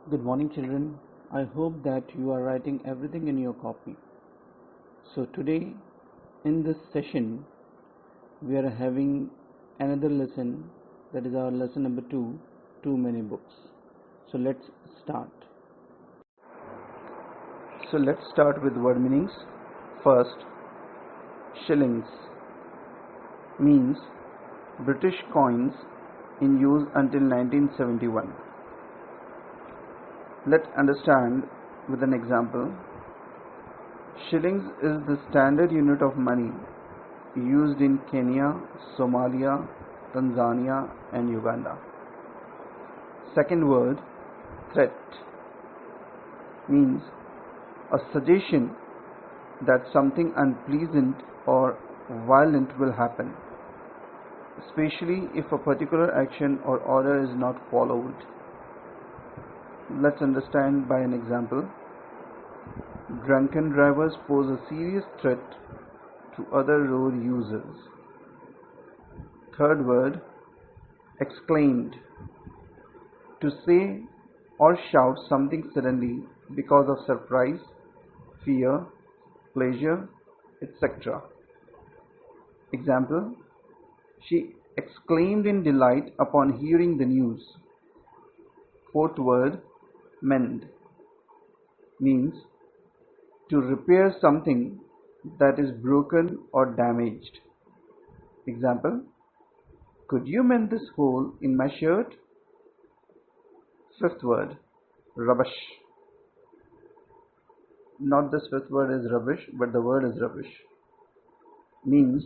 Good morning, children. I hope that you are writing everything in your copy. So, today in this session, we are having another lesson, that is our lesson number 2, Too Many Books. So, let's start. So, let's start with word meanings. First, shillings means British coins in use until 1971. Let's understand with an example. Shillings is the standard unit of money used in Kenya, Somalia, Tanzania and Uganda. Second word, threat, means a suggestion that something unpleasant or violent will happen, especially if a particular action or order is not followed. Let's understand by an example. Drunken drivers pose a serious threat to other road users. Third word, exclaimed, to say or shout something suddenly because of surprise, fear, pleasure, etc. Example, she exclaimed in delight upon hearing the news. Fourth word, mend, means to repair something that is broken or damaged. Example, could you mend this hole in my shirt? Fifth word, rubbish. Not this fifth word is rubbish, but the word is rubbish. Means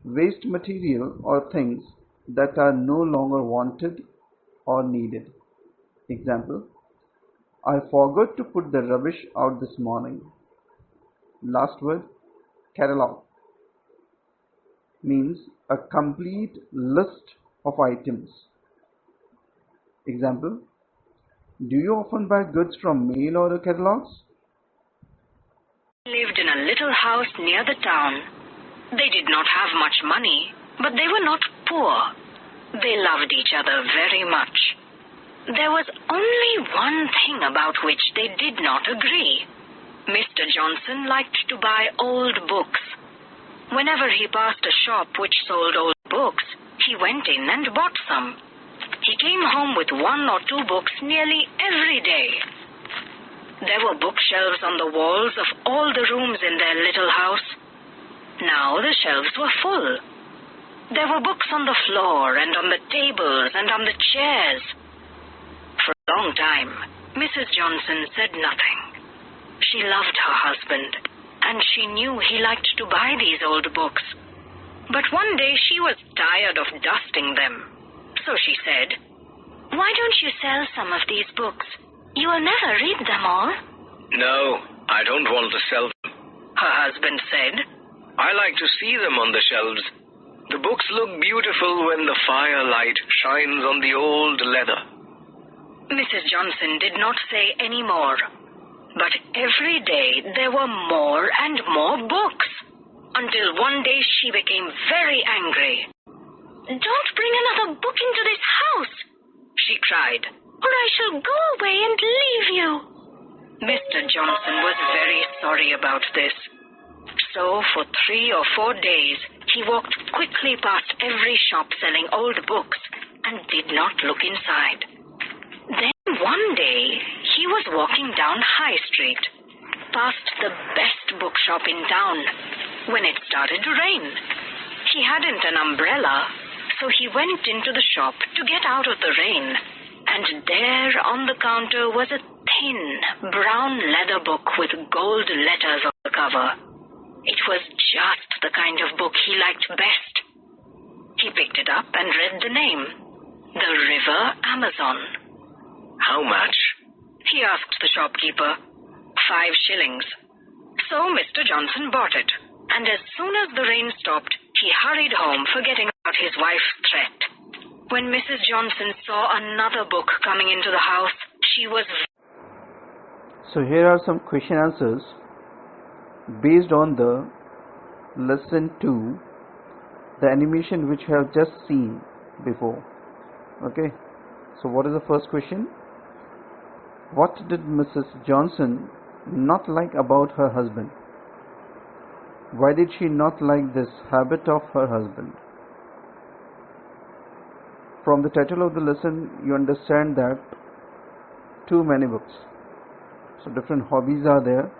waste material or things that are no longer wanted or needed. Example, I forgot to put the rubbish out this morning. Last word, catalog, means a complete list of items. Example, do you often buy goods from mail order catalogs? Lived in a little house near the town. They did not have much money, but they were not poor. They loved each other very much. There was only one thing about which they did not agree. Mr. Johnson liked to buy old books. Whenever he passed a shop which sold old books, he went in and bought some. He came home with 1 or 2 books nearly every day. There were bookshelves on the walls of all the rooms in their little house. Now the shelves were full. There were books on the floor and on the tables and on the chairs. For a long time, Mrs. Johnson said nothing. She loved her husband, and she knew he liked to buy these old books. But one day she was tired of dusting them. So she said, "Why don't you sell some of these books? You will never read them all." "No, I don't want to sell them," her husband said. "I like to see them on the shelves. The books look beautiful when the firelight shines on the old leather." Mrs. Johnson did not say any more. But every day there were more and more books, until one day she became very angry. "Don't bring another book into this house," she cried, "or I shall go away and leave you." Mr. Johnson was very sorry about this. So for 3 or 4 days he walked quickly past every shop selling old books and did not look inside. Then one day he was walking down High Street, past the best bookshop in town, when it started to rain. He hadn't an umbrella, so he went into the shop to get out of the rain, and there on the counter was a thin, brown leather book with gold letters on the cover. It was just the kind of book he liked best. He picked it up and read the name, The River Amazon. "How much?" he asked the shopkeeper. 5 shillings. So Mr. Johnson bought it, and as soon as the rain stopped, he hurried home, forgetting about his wife's threat. When Mrs. Johnson saw another book coming into the house, she was... So here are some question answers based on the lesson 2, the animation which we have just seen before. Okay, so what is the first question? What did Mrs. Johnson not like about her husband? Why did she not like this habit of her husband? From the title of the lesson, you understand that too many books. So different hobbies are there.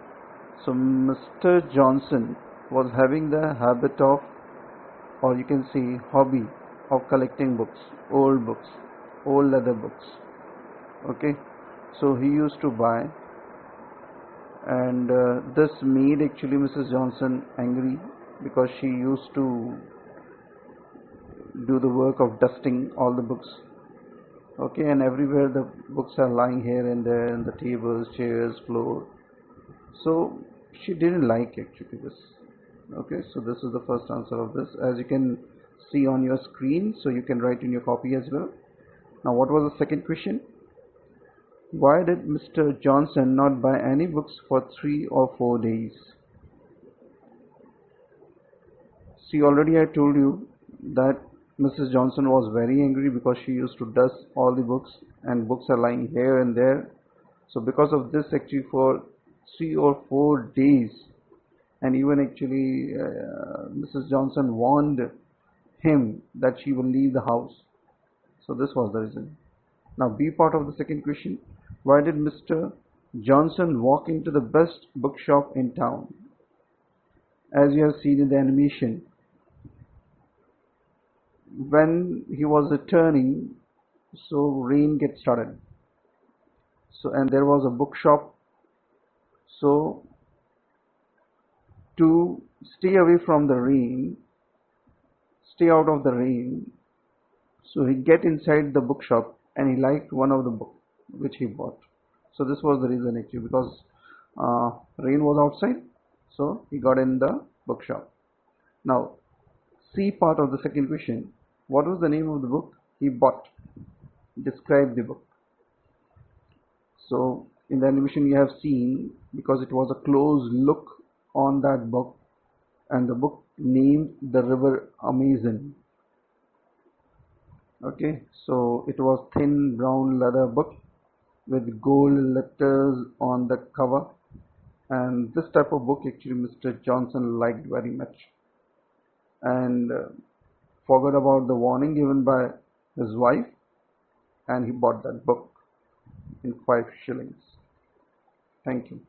So Mr. Johnson was having the habit of, or you can say hobby of collecting books, old leather books. Okay, so he used to buy, and this made actually Mrs. Johnson angry because she used to do the work of dusting all the books. Okay, and everywhere the books are lying here and there in the tables, chairs, floor. So she didn't like actually this. Okay, so this is the first answer of this, as you can see on your screen, so you can write in your copy as well. Now what was the second question? Why did Mr. Johnson not buy any books for 3 or 4 days? See, already I told you that Mrs. Johnson was very angry because she used to dust all the books and books are lying here and there. So because of this, actually for 3 or 4 days, and even actually Mrs. Johnson warned him that she will leave the house. So this was the reason. Now B part of the second question. Why did Mr. Johnson walk into the best bookshop in town? As you have seen in the animation, when he was returning, so rain get started. So and there was a bookshop. So to stay away from the rain, stay out of the rain, so he get inside the bookshop and he liked one of the book which he bought. So this was the reason actually, because rain was outside, so he got in the bookshop. Now C part of the second question. What was the name of the book he bought? Describe the book. So in the animation you have seen, because it was a close look on that book, and the book named The River Amazon. Okay, so it was thin brown leather book with gold letters on the cover, and this type of book actually Mr. Johnson liked very much, and forgot about the warning given by his wife, and he bought that book in 5 shillings. Thank you.